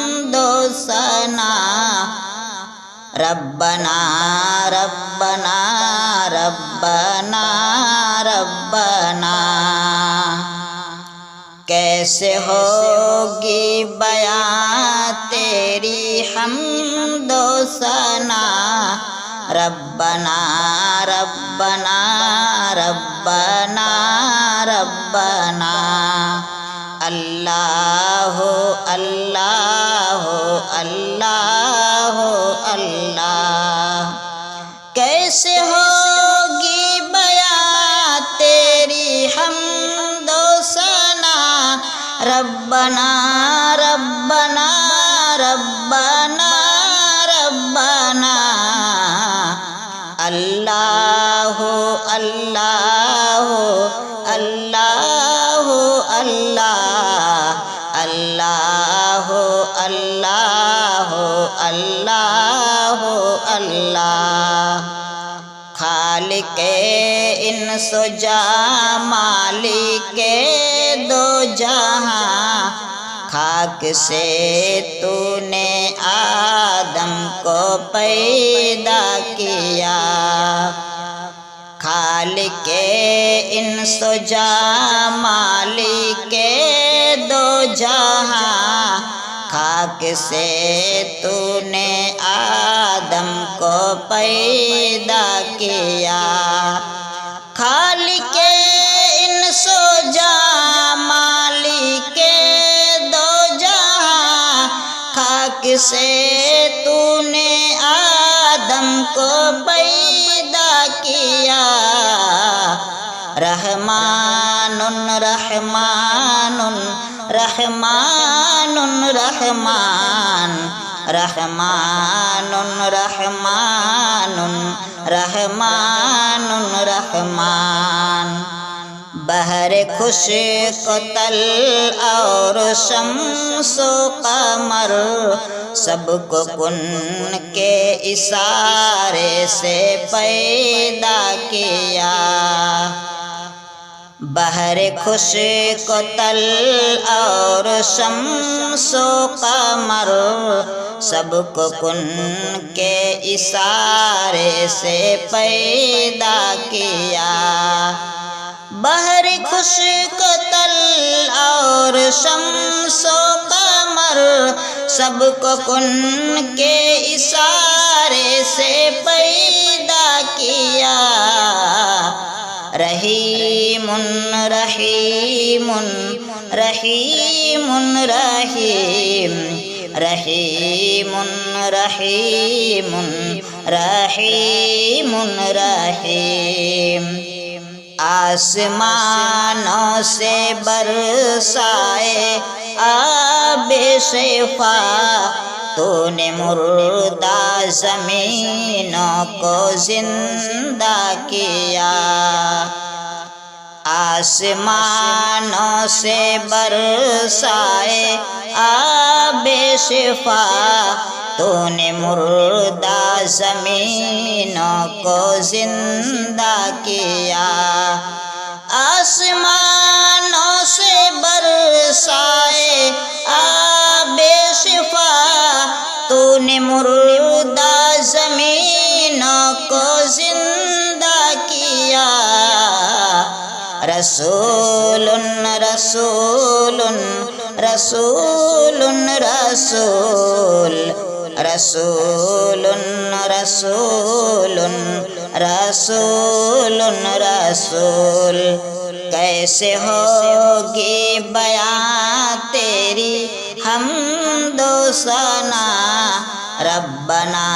حمد و ثنا ربنا ربنا ربنا ربنا کیسے ہوگی بیان تیری حمد و ثنا ربنا ربنا ربنا ربنا اللہ اللہ اللہ اللہ کیسے ہوگی بیان تیری حمد و ثنا ربنا ربنا ربنا ربنا اللہ اللہ اللہ اللہ اللہ اللہ اللہ اللہ خالق انس و جاں مالک دو جہاں خاک سے تو نے آدم کو پیدا کیا خالق انس و جاں مالک دو جہاں خاک سے تو نے آدم کو پیدا کیا خالق انس و جاں مالک دو جہاں خاک سے تو نے آدم کو پیدا کیا رحمان رحمان رحمان رحمان رحمان رحمان رحمان رحمان بحر خشک تل اور شمس و قمر سب کو کن کے اشارے سے پیدا کیا بحر خشک تل اور شمس و قمر سب کو کن کے اشارے سے پیدا کیا بحر خشک تل اور شمس و قمر سب کو کن کے اشارے سے پیدا کیا رحیم رحیم رحیم رحیم رحیم رحیم رحیم رحیم آسمانوں سے برسائے آب شفا تو نے مردہ زمینوں کو زندہ کیا آسمانوں سے برسائے آب شفا تو نے مردہ زمینوں کو زندہ کیا آسمانوں سے برسائے آب شفا تو نے مردہ زمینوں کو زندہ کیا رسول رسول رسول رسول رسول رسول رسول رسول کیسے ہوگی بیان تیری حمد و ثنا ربنا